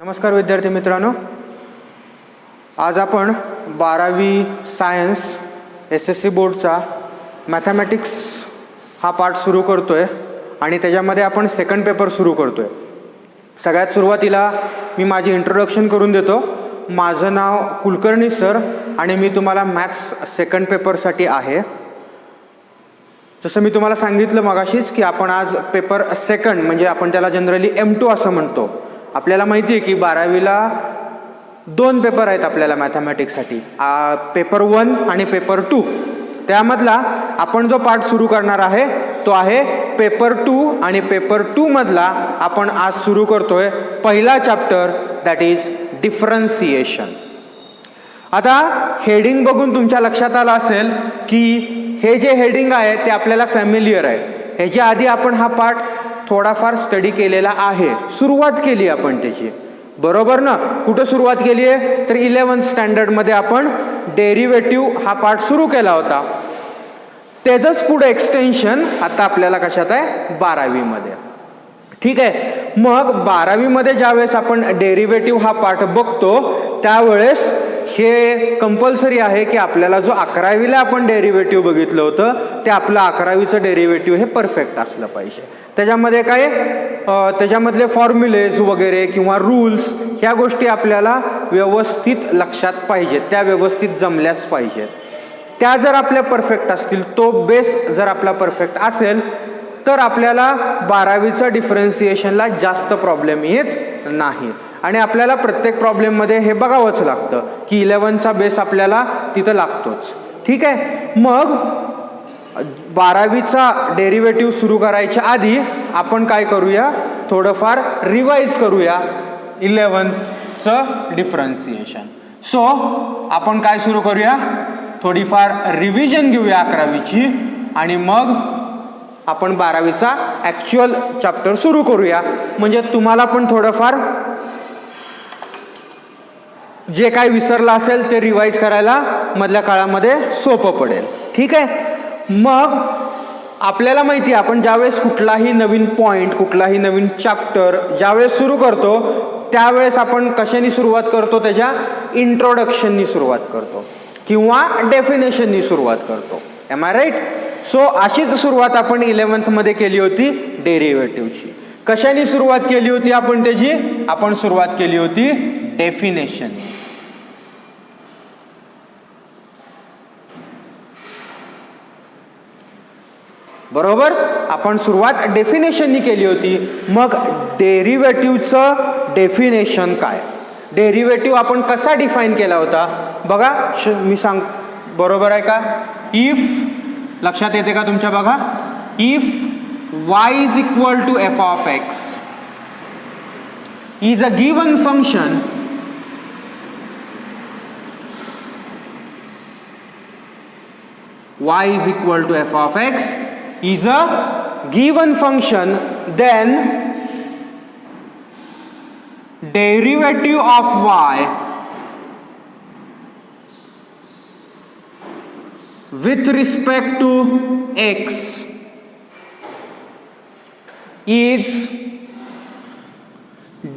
नमस्कार विद्यार्थी मित्रांनो, आज आपण 12वी सायन्स SSC बोर्डचा मॅथमॅटिक्स हा पार्ट सुरू करतोय आणि त्याच्यामध्ये आपण सेकंड पेपर सुरू करतोय. सगळ्यात सुरुवातीला मी माझी इंट्रोडक्शन करून देतो. माझं नाव कुलकर्णी सर आणि मी तुम्हाला मॅथ्स सेकंड पेपरसाठी आहे. जसं मी तुम्हाला सांगितलं मगाशीच की आपण आज पेपर सेकंड म्हणजे आपण त्याला जनरली M2 असं म्हणतो. आपल्याला माहिती आहे की 12वीला 2 पेपर आहेत आपल्याला मॅथमॅटिक्ससाठी, पेपर 1 आणि पेपर 2. त्यामधला आपण जो पार्ट सुरू करणार आहे तो आहे पेपर 2 आणि पेपर 2 मधला आपण आज सुरू करतोय पहिला चॅप्टर, दॅट इज डिफरन्सिएशन. आता हेडिंग बघून तुमच्या लक्षात आलं असेल की हे जे हेडिंग आहे ते आपल्याला फॅमिलियर आहे. ह्याच्या आधी आपण हा पार्ट थोडाफार स्टडी केलेला आहे, सुरुवात केली आपण त्याची, बरोबर ना. कुठं सुरुवात केली आहे तर 11th स्टँडर्डमध्ये आपण डेरिव्हेटिव्ह हा पार्ट सुरू केला होता. त्याचंच पुढे एक्सटेन्शन आता आपल्याला कशात आहे, 12वीमध्ये. ठीक आहे. मग 12वीमध्ये ज्यावेळेस आपण डेरिव्हेटिव्ह हा पार्ट बघतो त्यावेळेस हे कंपल्सरी आहे की आपल्याला जो 11वीला आपण डेरिव्हेटिव्ह बघितलं होतं ते आपलं 11वीचं डेरिव्हेटिव्ह हे परफेक्ट असलं पाहिजे. त्याच्यामध्ये काय त्याच्यामधले फॉर्म्युलेज वगैरे किंवा रूल्स ह्या गोष्टी आपल्याला व्यवस्थित लक्षात पाहिजेत, त्या व्यवस्थित जमल्याच पाहिजेत. त्या जर आपल्या परफेक्ट असतील, तो बेस जर आपला परफेक्ट असेल तर आपल्याला 12वीचं डिफरन्सिएशनला जास्त प्रॉब्लेम येत नाही. आणि आपल्याला प्रत्येक प्रॉब्लेममध्ये हे बघावंच लागतं की 11चा बेस आपल्याला तिथं लागतोच. ठीक आहे. मग 12वीचा डेरिव्हेटिव्ह सुरू करायच्या आधी आपण काय करूया, थोडंफार रिवाइज करूया 11चं डिफरन्सिएशन. सो आपण काय सुरू करूया, थोडीफार रिव्हिजन घेऊया 11वीची आणि मग आपण 12वीचा ॲक्च्युअल चॅप्टर सुरू करूया. म्हणजे तुम्हाला पण थोडंफार जे काय विसरलं असेल ते रिवाइज करायला मधल्या काळामध्ये सोपं पडेल. ठीक आहे. मग आपल्याला माहिती आहे आपण ज्यावेळेस कुठलाही नवीन पॉईंट, कुठलाही नवीन चॅप्टर ज्यावेळेस सुरू करतो त्यावेळेस आपण कशाने सुरुवात करतो, त्याच्या इंट्रोडक्शननी सुरुवात करतो किंवा डेफिनेशननी सुरुवात करतो. M I right? सो अशीच सुरुवात आपण 11th मध्ये केली होती डेरिव्हेटिव्हची. कशाने सुरुवात केली होती आपण त्याची, आपण सुरुवात केली होती डेफिनेशन. बरोबर, आपण सुरुवात डेफिनेशननी केली होती. मग डेरिव्हेटिव्हचं डेफिनेशन काय, डेरिव्हेटिव्ह आपण कसा डिफाईन केला होता बघा. मी सांग, बरोबर आहे का. इफ, लक्षात येते का तुमच्या, बघा. If y is equal to f of x is a given function y is equal to f of x is a given function, then derivative of y with respect to x is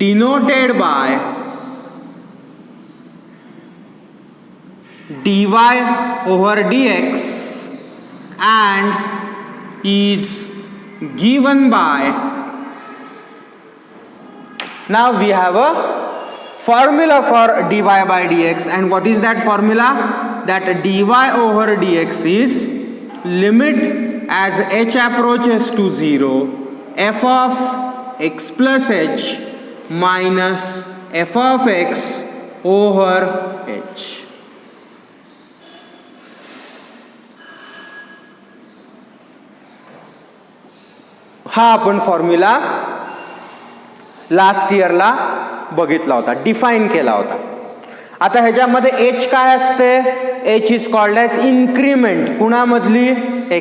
denoted by dy over dx and is given by, now we have a formula for dy by dx, and what is that formula? That dy over dx is limit as h approaches to 0 f of x plus h minus f of x over h. हा आपण formula last इयरला बघितला होता, define केला होता. आता ह्याच्यामध्ये h काय असते, h is called as increment. कुणामधली,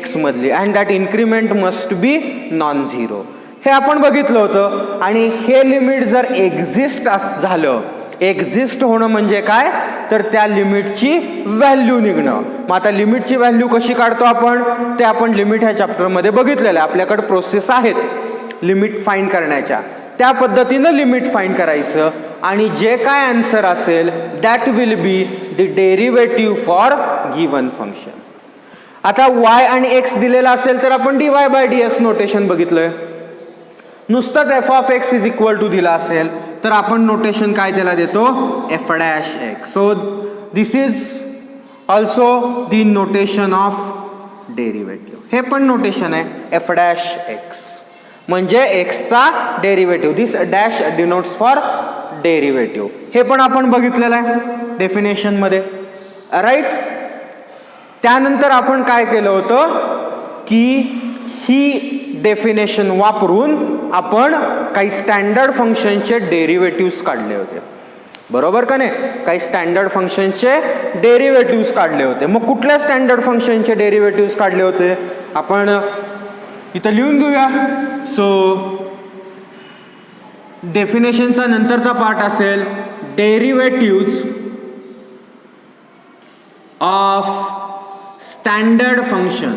x मधली. And that increment must be non zero. हे आपण बघितलं होतं. आणि हे लिमिट जर एक्झिस्ट झालं, एक्झिस्ट होणं म्हणजे काय तर त्या लिमिटची व्हॅल्यू निघणं. मग आता लिमिटची व्हॅल्यू कशी काढतो आपण, ते आपण लिमिट ह्या चॅप्टरमध्ये बघितलेलं आहे. आपल्याकडे प्रोसेस आहेत लिमिट फाइंड करण्याच्या. त्या पद्धतीनं लिमिट फाइंड करायचं आणि जे काय आन्सर असेल that will be the derivative for given function. आता y आणि x दिलेला असेल तर आपण dy बाय dx नोटेशन बघितलंय. नुसतंच f of x is equal to दिला असेल तर आपण नोटेशन काय त्याला देतो f dash x. So this is also the notation of derivative. हे पण नोटेशन आहे एफ डॅश एक्स म्हणजे एक्सचा derivative. This dash denotes for derivative. हे पण आपण बघितलेलं आहे डेफिनेशन मध्ये राईट. त्यानंतर आपण काय केलं होतं की ही डेफिनेशन वापरून आपण काही स्टँडर्ड फंक्शनचे डेरिव्हेटिव्ह्ज काढले होते. बरोबर का नाही. काही स्टँडर्ड फंक्शनचे डेरिव्हेटिव्ह्ज काढले होते. मग कुठल्या स्टँडर्ड फंक्शनचे डेरिव्हेटिव्ह्ज काढले होते आपण इथं लिहून घेऊया. सो डेफिनेशनचा नंतरचा पार्ट असेल डेरिव्हेटिव्ह्ज ऑफ स्टँडर्ड फंक्शन.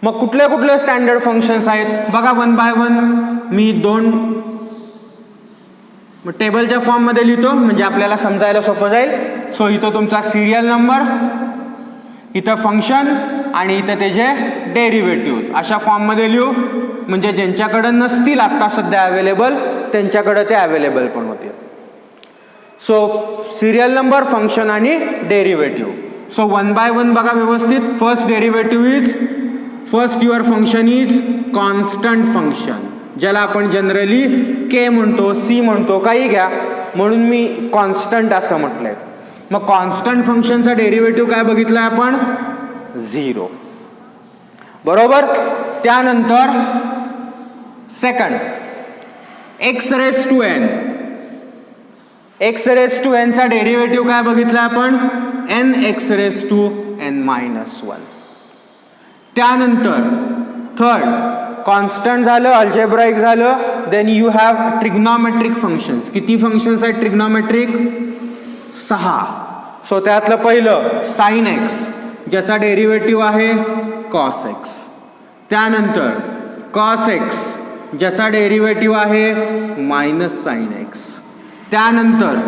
मग कुठले कुठले स्टँडर्ड फंक्शन्स आहेत बघा वन बाय वन. मी दोन टेबलच्या फॉर्म मध्ये लिहितो म्हणजे आपल्याला समजायला सोपं जाईल. सो इथं तुमचा सिरियल नंबर, इथं फंक्शन आणि इथं त्याचे डेरिव्हेटिव्ह्ज अशा फॉर्म मध्ये लिहू म्हणजे ज्यांच्याकडे नसतील आता सध्या अवेलेबल त्यांच्याकडे ते अवेलेबल पण होतील. सो सिरियल नंबर, फंक्शन आणि derivative. So one by one बघा व्यवस्थित. First derivative is first your function is constant function ज्याला आपण जनरली के म्हणतो, सी म्हणतो, काही घ्या म्हणून मी कॉन्स्टंट असं म्हटलंय. मग कॉन्स्टंट फंक्शनचा डेरिव्हेटिव्ह काय बघितलाय आपण 0. बरोबर. त्यानंतर second x raise to n. X raise to n चा डेरिव्हेटिव्ह काय बघितलाय आपण n x raise to n minus 1. त्यानंतर थर्ड कॉन्स्टंट झालं, अल्जेब्राइक झालं. Then you have trigonometric functions. किती फंक्शन्स आहेत ट्रिग्नॉमेट्रिक 6. सो त्यातलं पहिलं साइन एक्स ज्याचा डेरिव्हेटिव्ह आहे कॉस एक्स. त्यानंतर कॉस एक्स ज्याचा डेरिव्हेटिव्ह आहे मायनस साइन एक्स. त्यानंतर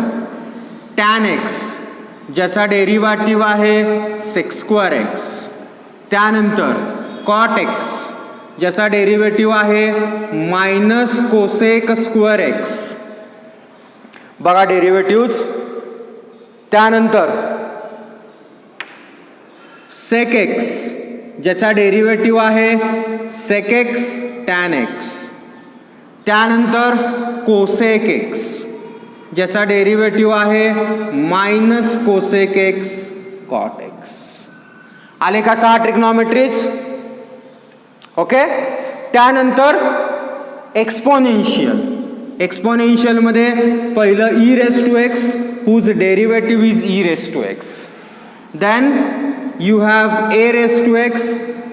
टॅन एक्स ज्याचा डेरिव्हेटिव्ह आहे सेक्स स्क्वेअर एक्स. त्यानंतर कॉट एक्स ज्याचा डेरिव्हेटिव्ह आहे मायनस कोसेक स्क्वेअर एक्स. बघा डेरिव्हेटिव्ह्ज. त्यानंतर सेक एक्स ज्याचा डेरिव्हेटिव्ह आहे सेक एक्स टॅन एक्स. त्यानंतर कोसेक एक्स ज्याचा डेरिव्हेटिव्ह आहे minus cosec x cot x. आले का 6 ट्रिग्नॉमेट्रीज. ओके. त्यानंतर एक्सपोनेन्शियल. एक्सपोनेन्शियल मध्ये पहिलं e raise to x whose derivative is e raise to x. Then you have a raise to x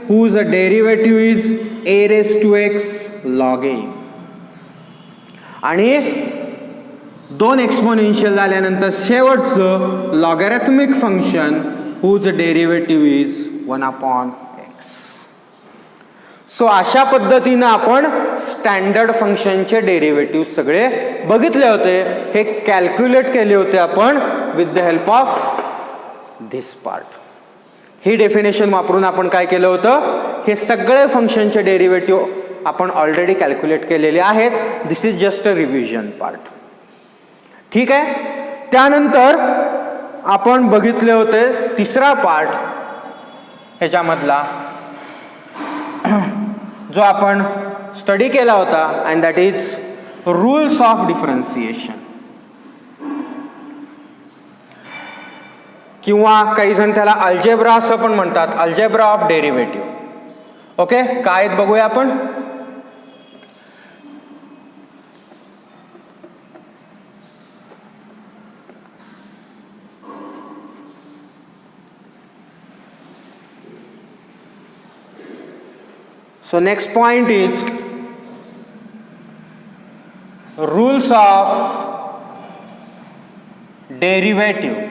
whose derivative is a raise to x log a. आणि 2 exponential झाल्यानंतर शेवटचं logarithmic function whose derivative is 1/x. So अशा पद्धतीनं आपण standard फंक्शनचे derivative सगळे बघितले होते. हे कॅल्क्युलेट केले होते आपण with the help of this part. He definition वापरून आपण काय केलं होतं हे सगळे फंक्शनचे डेरिव्हेटिव्ह आपण ऑलरेडी कॅल्क्युलेट केलेले आहेत. This is just a revision part. ठीक आहे. त्यानंतर आपण बघितले होते तिसरा पार्ट ह्याच्यामधला जो आपण स्टडी केला होता and that is rules of differentiation. किंवा काही जण त्याला अल्जेब्रा असं पण म्हणतात, अल्जेब्रा ऑफ डेरिव्हेटिव्ह. ओके. काय बघूया आपण. So next point is rules of derivative.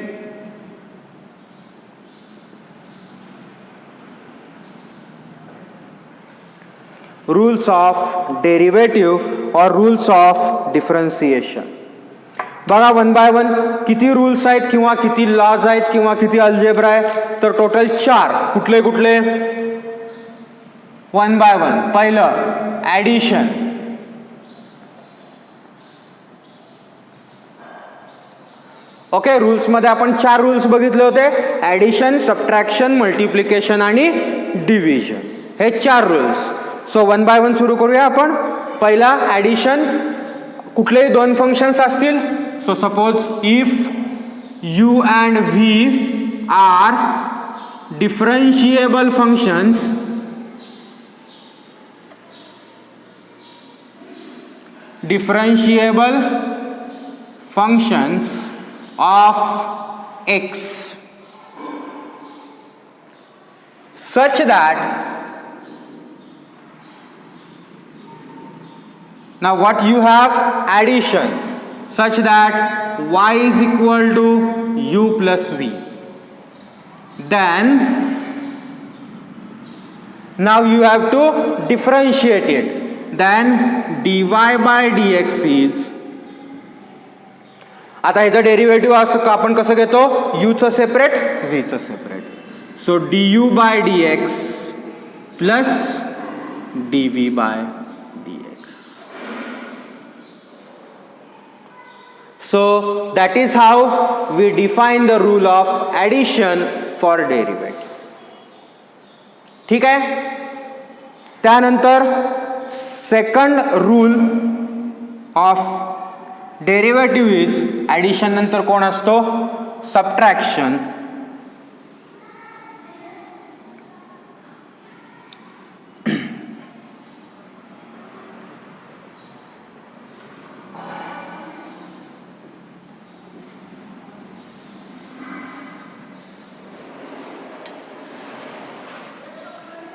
rules of derivative or rules of differentiation. बघा वन बाय वन किती रूल्स आहेत किंवा किती लॉज आहेत किंवा किती अल्जेब्रा आहे, तर टोटल 4. कुठले कुठले? One by one. पहिलं ॲडिशन. ओके, रूल्समध्ये आपण 4 रूल्स बघितले होते, ॲडिशन, सबट्रॅक्शन, मल्टिप्लिकेशन आणि डिव्हिजन, हे 4 rules. So one by one सुरू करूया आपण. पहिला ॲडिशन. कुठलेही 2 फंक्शन्स असतील, so suppose if u and v are differentiable functions, of x such that, now what you have? Addition, such that y is equal to u plus v. Then now you have to differentiate it. Then dy by dx is, आता ह्याचं derivative असं आपण कसं घेतो? u चं separate, v चं separate. So du by dx plus dv by dx. So that is how we define the rule of addition for derivative. ठीक आहे. त्यानंतर second rule of derivative is, addition नंतर कोण असतो? Subtraction.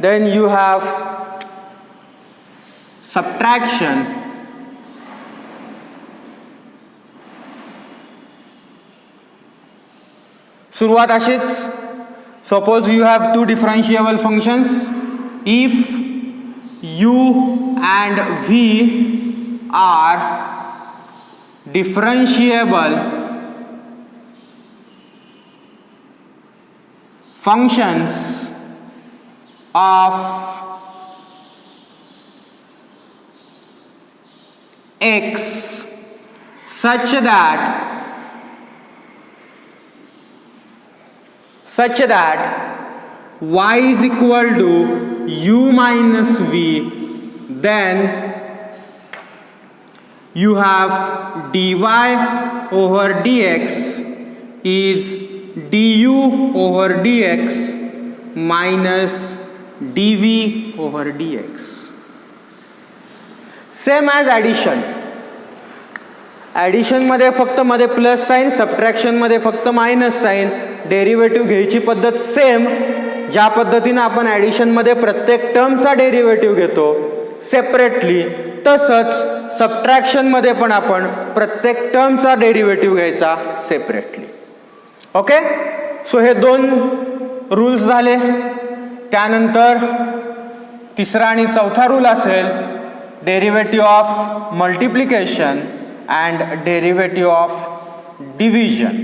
Then you have subtraction, सुरुवात अशीच. Suppose you have 2 differentiable functions. If u and v are differentiable functions of x such that y is equal to u minus v, then you have dy over dx is du over dx minus dv over dx. Same as addition. ॲडिशनमध्ये फक्त मध्ये plus sine, सबट्रॅक्शनमध्ये फक्त minus sine. Derivative घ्यायची पद्धत same. ज्या पद्धतीनं आपण ॲडिशनमध्ये प्रत्येक टर्मचा डेरिव्हेटिव्ह घेतो सेपरेटली, तसंच सबट्रॅक्शनमध्ये पण आपण प्रत्येक टर्मचा डेरिव्हेटिव्ह घ्यायचा सेपरेटली. ओके, सो हे 2 रूल्स झाले. त्यानंतर तिसरा आणि चौथा रूल असेल derivative of multiplication and derivative of division,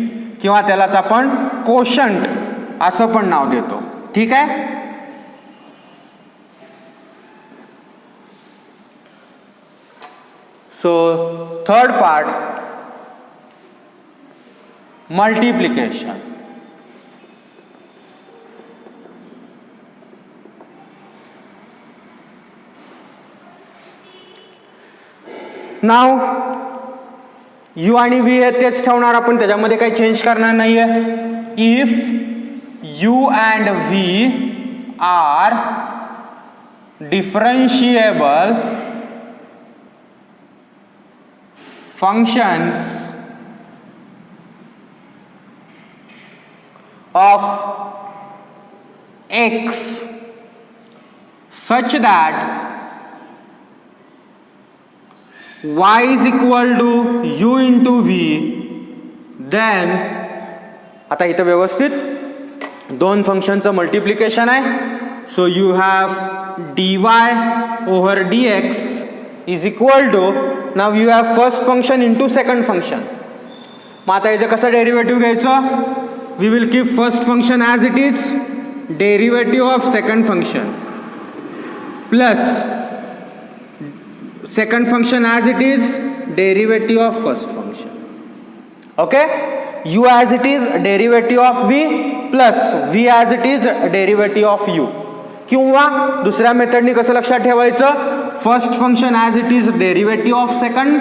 किंवा त्यालाच आपण कोशंट असं पण नाव देतो. ठीक आहे. So third part, multiplication. नाव u आणि v हे तेच ठेवणार आपण, त्याच्यामध्ये काही चेंज करणार नाहीये. If u and v are differentiable functions of x such that y is equal to u into v, then, आता इथं व्यवस्थित 2 फंक्शनचं मल्टिप्लिकेशन आहे. So you have dy over dx is equal to, now you have first function into second function. मग आता याचं कसं derivative घ्यायचं? We will keep first function as it is, derivative of second function plus second function as it is, derivative of first function. Okay, u as it is derivative of v plus v as it is derivative of u. किंवा दुसऱ्या मेथडनी कसं लक्षात ठेवायचं? First function as it is derivative of second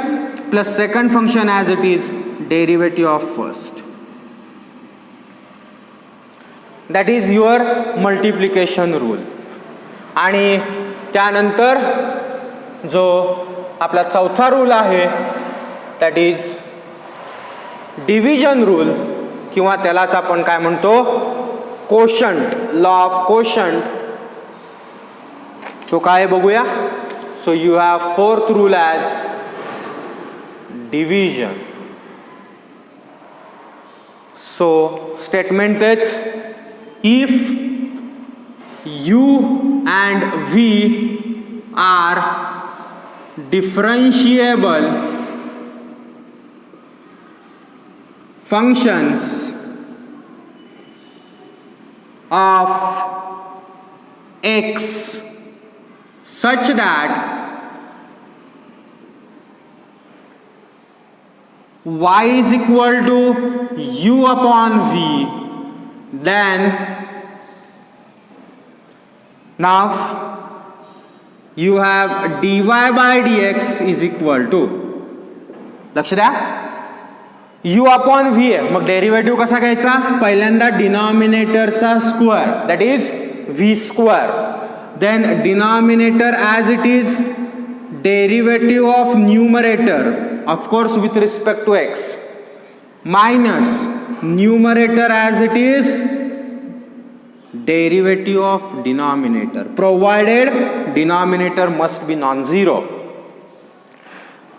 plus second function as it is derivative of first. That is your multiplication rule. आणि त्यानंतर जो आपला चौथा रूल आहे दॅट इज डिव्हिजन रूल, किंवा त्यालाच आपण काय म्हणतो? Quotient, law of quotient. तो काय बघूया. So you have fourth rule as division. So statement is if u and v are differentiable functions of x such that y is equal to u upon v, then now you have dy by dx is equal to, लक्ष द्या, u upon v आहे. मग derivative कसा घ्यायचा? पहिल्यांदा डिनॉमिनेटरचा square, that is v square. Then denominator as it is derivative of numerator, of course with respect to x, minus numerator as it is derivative of denominator, provided denominator must be non-zero.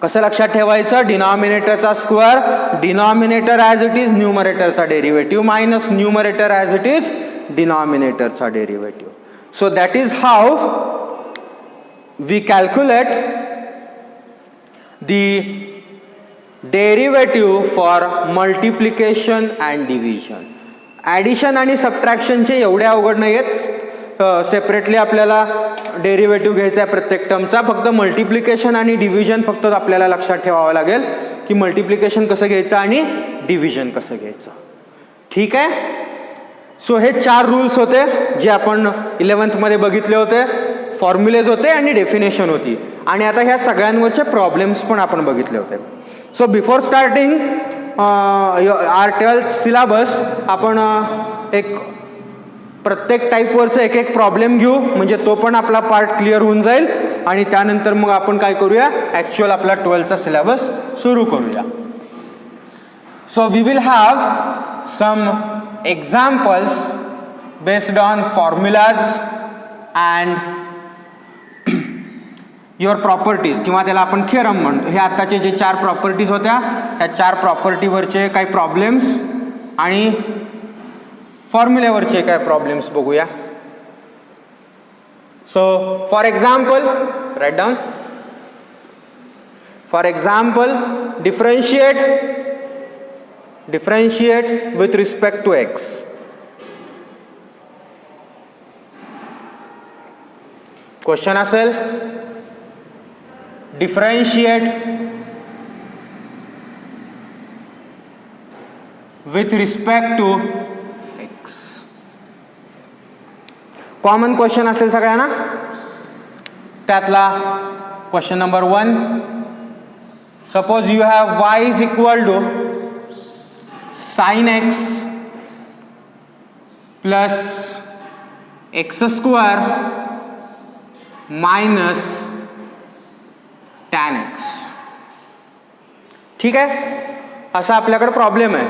कसं लक्षात ठेवायचं? डिनॉमिनेटरचा square, denominator as it is न्यूमरेटरचा derivative minus numerator as it is डिनॉमिनेटरचा derivative. So that is how we calculate the derivative for multiplication and division. Addition आणि सबट्रॅक्शनचे एवढे अवघड नाही आहेत. सेपरेटली आपल्याला डेरिव्हेटिव्ह घ्यायचा आहे प्रत्येक टर्मचा. फक्त मल्टिप्लिकेशन आणि डिव्हिजन फक्त आपल्याला लक्षात ठेवावं लागेल की मल्टिप्लिकेशन कसं घ्यायचं आणि डिव्हिजन कसं घ्यायचं. ठीक आहे. सो हे 4 रूल्स होते जे आपण 11th मध्ये बघितले होते. फॉर्म्युलेज होते आणि डेफिनेशन होती. आणि आता ह्या सगळ्यांवरचे प्रॉब्लेम्स पण आपण बघितले होते. So before starting R 12th syllabus आपण एक प्रत्येक टाईपवरचं एक एक प्रॉब्लेम घेऊ, म्हणजे तो पण आपला पार्ट क्लिअर होऊन जाईल. आणि त्यानंतर मग आपण काय करूया? ॲक्च्युअल आपला 12thचा सिलेबस सुरू करूया. So we will have some examples based on formulas and your properties, किंवा त्याला आपण थिअरम म्हणतो. हे आताचे जे 4 प्रॉपर्टीज होत्या त्या 4 प्रॉपर्टीवरचे काही प्रॉब्लेम्स आणि फॉर्म्युल्यावरचे काय प्रॉब्लेम्स बघूया. So for example, write down. For example, differentiate with respect to x. Question असेल differentiate with respect to x. Common question असेल सगळ्यांना. त्यातला question number 1, suppose you have y is equal to sin x plus x square minus tan x. ठीक आहे. असा आपल्याकडे problem आहे.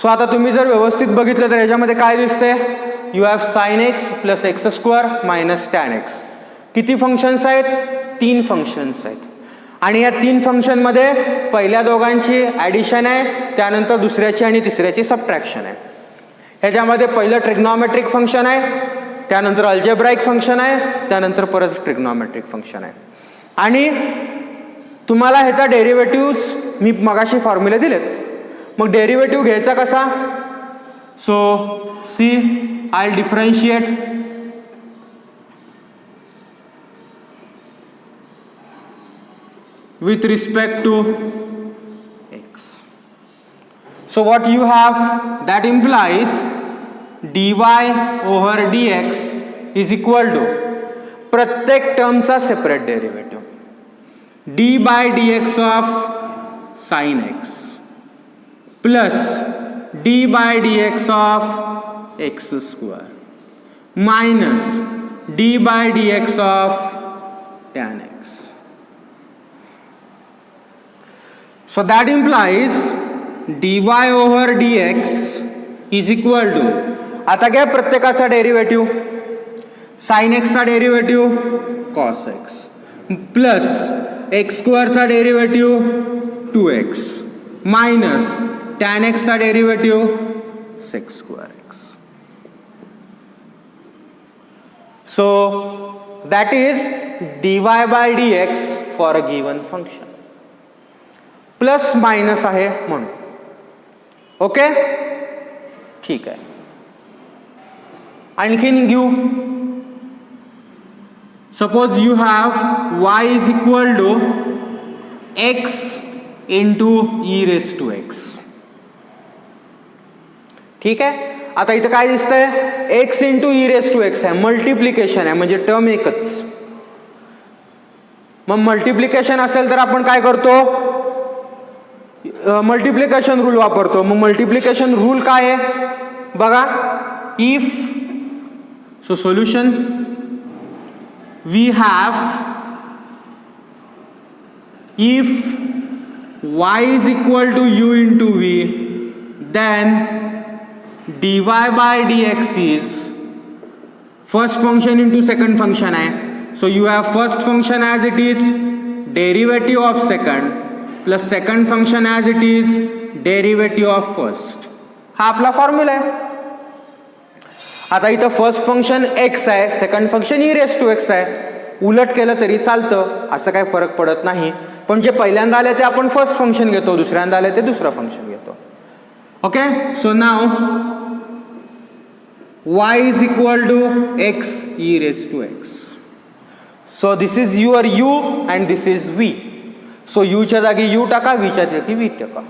So आता तुम्ही जर व्यवस्थित बघितलं तर याच्यामध्ये काय दिसते? You have sin x plus x square minus tan x. किती फंक्शन्स आहेत? 3 फंक्शन्स आहेत. आणि या 3 फंक्शनमध्ये पहिल्या दोघांची ॲडिशन आहे, त्यानंतर दुसऱ्याची आणि तिसऱ्याची सबट्रॅक्शन आहे. ह्याच्यामध्ये पहिलं ट्रिग्नॉमेट्रिक फंक्शन आहे, त्यानंतर अल्जेब्राइक फंक्शन आहे, त्यानंतर परत ट्रिग्नॉमेट्रिक फंक्शन आहे. आणि तुम्हाला ह्याचा डेरिव्हेटिव्ह्ज मी मगाशी फॉर्म्युले दिलेत. मग डेरिव्हेटिव्ह घ्यायचा कसा? So see I differentiate with respect to x. So what you have, that implies dy over dx is equal to प्रत्येक टर्मचा separate derivative d by dx of sin x plus d by dx of x square minus d by dx of tan x. So that implies dy over dx is equal to, आता घ्या प्रत्येकाचा derivative, sine एक्सचा derivative cos x plus x स्क्वेअरचा derivative 2x minus tan एक्सचा derivative sec x square x. So that is dy by dx for a given function. Plus minus आहे म्हणून. Okay, ठीक आहे. आणखीन घेऊ. Suppose you have y is equal to x into e raise to x. ठीक आहे. आता इथं काय दिसतंय? x into e raise to x आहे, मल्टिप्लिकेशन आहे, म्हणजे टर्म एकच. मग मल्टिप्लिकेशन असेल तर आपण काय करतो? मल्टिप्लिकेशन रूल वापरतो. मग मल्टिप्लिकेशन रूल काय आहे बघा. If so solution we have if y is equal to u into v then dy by dx is first function into second function आहे. So you have first function as it is derivative of second plus second function as it is derivative of first. हा आपला formula आहे. आता इथं first function x आहे, second function e raise to x आहे. उलट केलं तरी चालतं, असं काही फरक पडत नाही. पण जे पहिल्यांदा आले ते आपण फर्स्ट फंक्शन घेतो, दुसऱ्यांदा आले ते दुसरं फंक्शन घेतो. Okay, so now y is equal to x e raise to x. So this is your u and this is v. So यूच्या जागी यू टाका, वीच्या जागी वी टाका.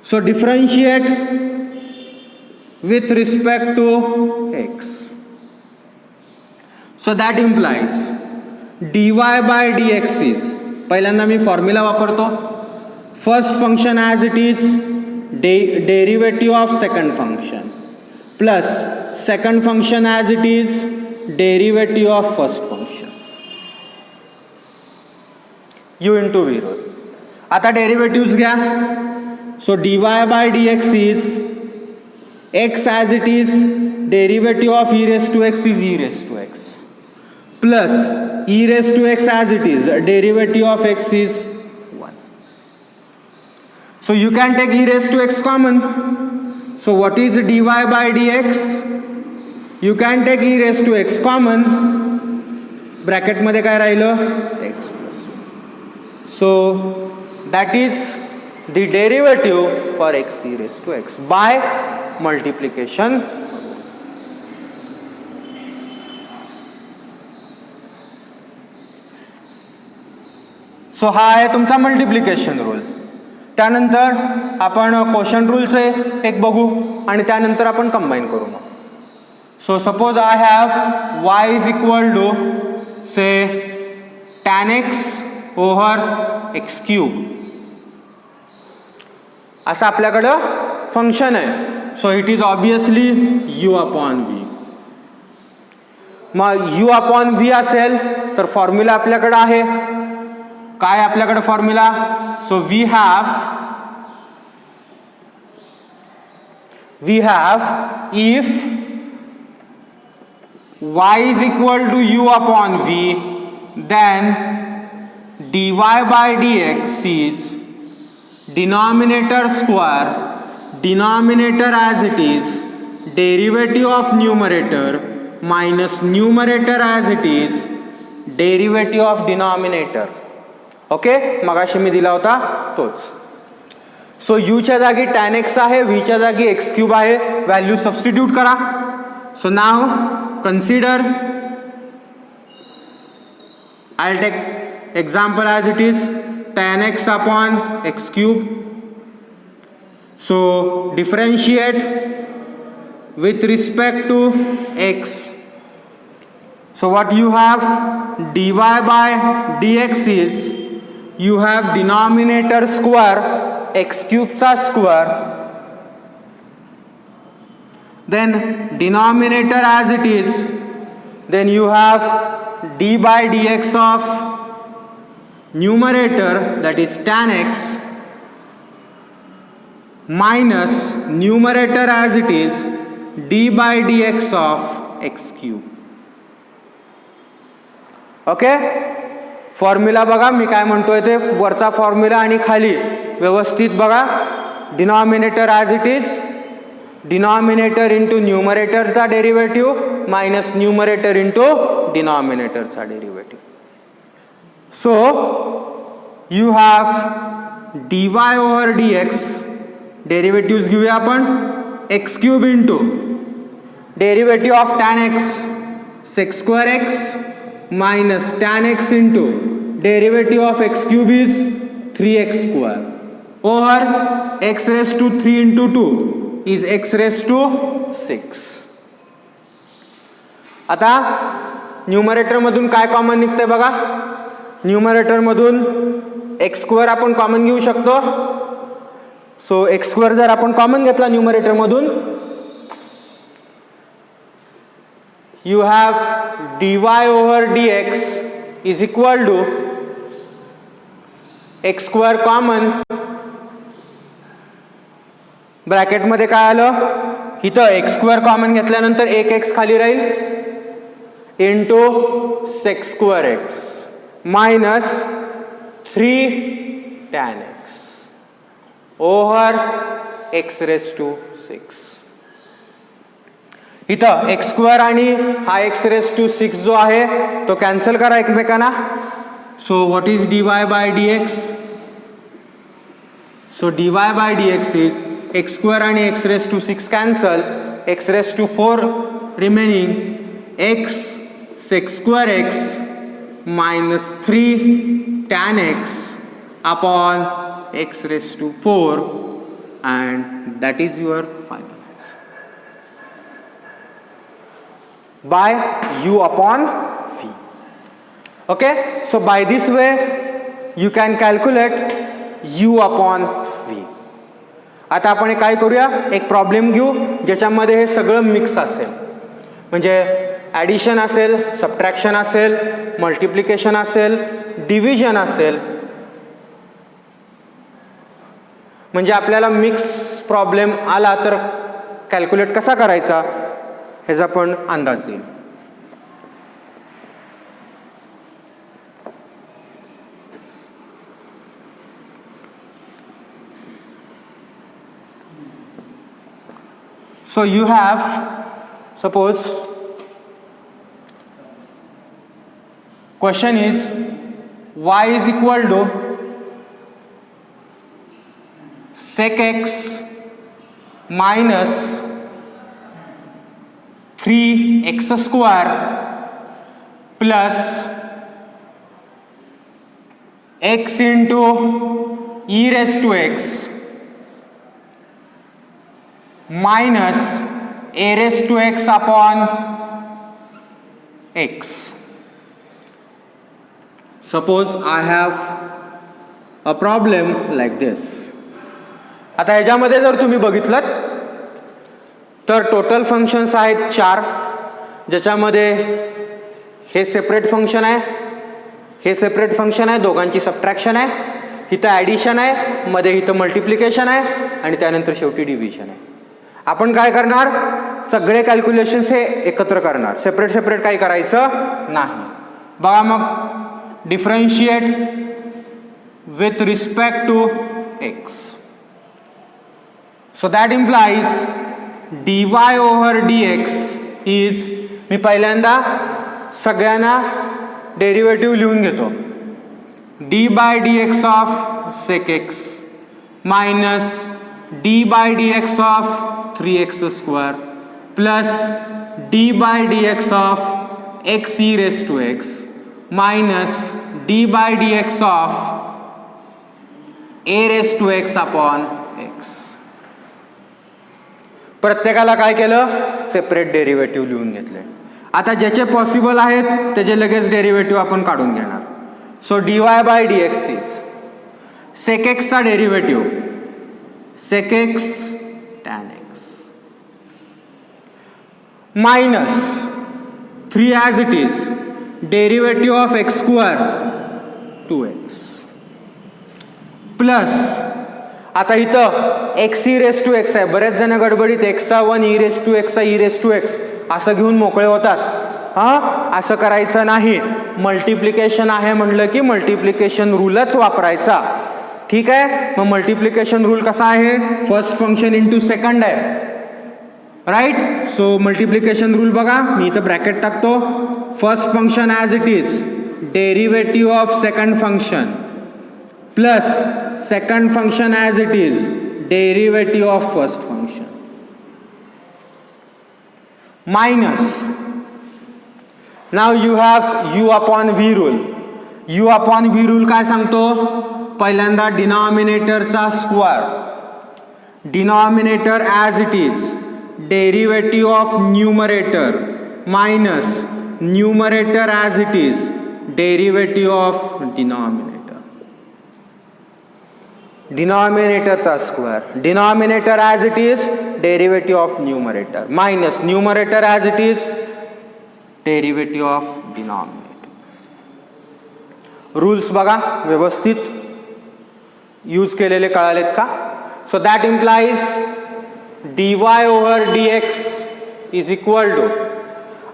So differentiate with respect to x. So that implies dy by dx is, पहिल्यांदा मी formula वापरतो. First function as it is derivative of second function plus second function as it is derivative of first function u into v rule. आता derivatives घ्या. So dy by dx is x as it is derivative of e raise to x is e raise to x plus e raise to x as it is derivative of x is 1. So you can take e raise to x common. So what is dy by dx? You can take e raise to x common. ब्रॅकेटमध्ये काय राहिलं? x. So that is the derivative for x e raised to x by multiplication. So हा आहे तुमचा multiplication rule. त्यानंतर आपण quotient रूलचे एक बघू आणि त्यानंतर आपण कंबाईन करू. मग so suppose I have y is equal to say tan x over x cube असं आपल्याकडं फंक्शन आहे. So it is obviously u upon v. मग u अपॉन v असेल तर फॉर्म्युला आपल्याकडं आहे काय? आपल्याकडं formula. So we have if y is equal to u upon v then dy by dx is denominator square, denominator as it is, derivative of numerator minus numerator as it is derivative of denominator. Okay, मगाशी मी दिला होता तोच. So यूच्या जागी tan x आहे, व्हीच्या जागी x cube आहे, व्हॅल्यू सबस्टिट्यूट करा. So now consider, I'll take example as it is tan x upon x cube. So differentiate with respect to x. So what you have, dy by dx is, you have denominator square x cube चा square, then denominator as it is, then you have d by dx of numerator, that is tan x, minus numerator as it is d by dx of x cube. Okay, formula बघा मी काय म्हणतोय ते, वरचा formula आणि खाली व्यवस्थित बघा. Denominator as it is, denominator into न्यूमरेटरचा डेरिव्हेटिव्ह मायनस न्यूमरेटर इंटू डिनॉमिनेटरचा derivative. So you have d y over d x, derivative घेऊया आपण, x cube into derivative of tan x sec square x minus tan x into derivative of x cube is 3x square over x raised to 3 into 2 is x raised to 6. आता numerator मधून काय common निघतंय बघा, numerator मधून x square आपण common घेऊ शकतो. So x square जर आपण कॉमन घेतला न्यूमरेटर मधून, you have dy over dx is equal to x square common, bracket मध्ये काय आलं, इथं x स्क्वेअर कॉमन घेतल्यानंतर एक x खाली राहील, into sec square x minus 3 tan x over x raise to 6. इथं एक्स स्क्वेअर आणि हा एक्स रेस टू 6 जो आहे तो कॅन्सल करा एकमेकांना. So what is d y by d x, so d y by d x is x square आणि x raise to 6 cancel, x raise to 4 remaining, x sec square x minus 3 tan x upon x raise to 4 and that is your final by u upon v. Okay, so by this way you can calculate u upon v. आता आपण काय करूया, एक problem घेऊ ज्याच्यामध्ये हे सगळं mix असेल, म्हणजे ॲडिशन असेल, सबट्रॅक्शन असेल, मल्टिप्लिकेशन असेल, डिव्हिजन असेल, म्हणजे आपल्याला मिक्स प्रॉब्लेम आला तर कॅल्क्युलेट कसा करायचा ह्याचा पण अंदाज येईल. So you have, suppose question is y is equal to sec x minus 3x square plus x into e raised to x minus a raised to x upon x. Suppose I have a problem like this. आता ह्याच्यामध्ये जर तुम्ही बघितलं तर total functions आहेत 4, ज्याच्यामध्ये हे separate function आहे, हे सेपरेट फंक्शन आहे, दोघांची सबट्रॅक्शन आहे, इथं ॲडिशन आहे, मध्ये इथं मल्टिप्लिकेशन आहे आणि त्यानंतर शेवटी डिव्हिजन आहे. आपण काय करणार, सगळे कॅल्क्युलेशन्स हे एकत्र करणार, सेपरेट सेपरेट काही करायचं नाही. बघा मग differentiate with respect to x. So that implies dy over dx is मी पहिल्यांदा सगळ्यांना डेरिव्हेटिव्ह लिहून घेतो. D by d x of sec x minus d by d x of 3x² plus d by d x of x e raise to x minus d by d x of a raise to x upon x. प्रत्येकाला काय केलं, separate derivative लिहून घेतले. आता ज्याचे possible आहेत त्याचे लगेच डेरिव्हेटिव्ह आपण काढून घेणार. So d y by d x is sec एक्सचा derivative sec x tan x minus 3 as it is derivative of x² 2x plus आता इथं x e raise to x आहे. बरेच जण गडबडीत एक्सचा 1 ई रेस टू एक्सचा ई रेस टू एक्स असं घेऊन मोकळे होतात. असं करायचं नाही. मल्टिप्लिकेशन आहे म्हटलं की मल्टिप्लिकेशन रूलच वापरायचा. ठीक आहे. मग मल्टिप्लिकेशन रूल कसा आहे, फर्स्ट फंक्शन इंटू सेकंड आहे, राईट. सो मल्टिप्लिकेशन रूल बघा, मी इथं ब्रॅकेट टाकतो. First function as it is derivative of second function plus second function as it is derivative of first function minus now you have u upon v rule. u upon v rule काय सांगतो, पहिल्यांदा डिनॉमिनेटरचा square, denominator as it is derivative of numerator minus numerator as it is derivative of denominator. डिनॉमिनेटरचा square, denominator as it is derivative of numerator minus numerator as it is derivative of denominator. Rules बघा व्यवस्थित use केलेले कळालेत का. So that implies d y over d x is equal to,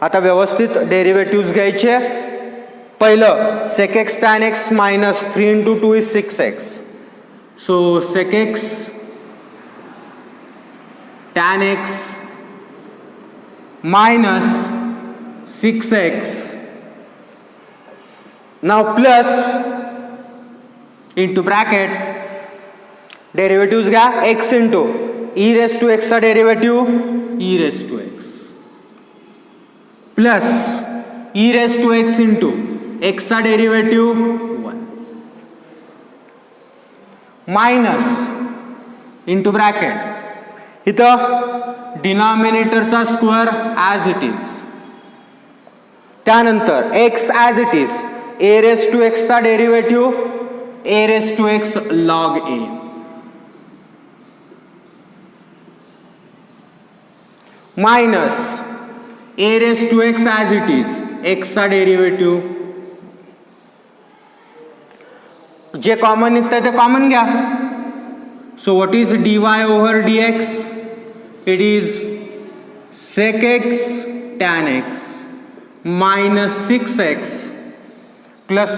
आता व्यवस्थित derivative घ्यायचे. पहिलं sec x tan x minus 3 into 2 is 6x. So sec x tan x minus 6x now plus into bracket derivatives घ्या x into e raised to x चा derivative e raised to x plus e raised to x into x चा derivative minus into bracket इथं डिनॉमिनेटरचा square as it is, त्यानंतर x as it is a raise to एक्सचा derivative a raise to x log a minus a raise to x as it is एक्सचा derivative. जे common निघतंय ते common घ्या. So what is d y over d x, it is sec x tan x minus 6x plus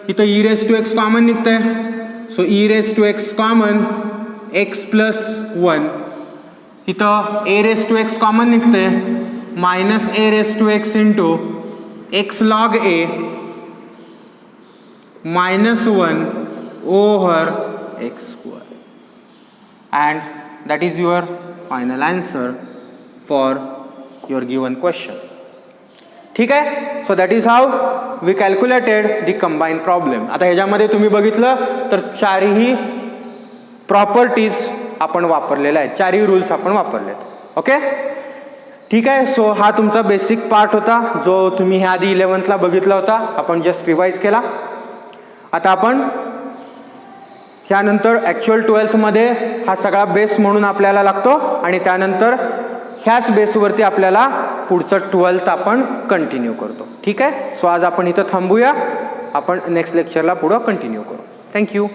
इथं e raise to x common निघतंय. So e raise to x common x plus 1 इथं a raise to x common निघतंय minus a raise to x into x log a -1 over x square and that is your final answer for your given question. ठीक आहे. So that is how we calculated the combine problem. आता ह्याच्यामध्ये तुम्ही बघितलं तर चारही properties आपण वापरलेल्या आहेत, चारही रूल्स आपण वापरलेत. ओके ठीक आहे. सो हा तुमचा बेसिक पार्ट होता जो तुम्ही ह्या आधी 11th बघितला होता, आपण जस्ट रिवाइज केला. आता आपण ह्यानंतर ॲक्च्युअल 12th मध्ये हा सगळा बेस म्हणून आपल्याला लागतो आणि त्यानंतर ह्याच बेसवरती आपल्याला पुढचं 12th आपण कंटिन्यू करतो. ठीक आहे. सो आज आपण इथं थांबूया, आपण नेक्स्ट लेक्चरला पुढं कंटिन्यू करू. थँक्यू.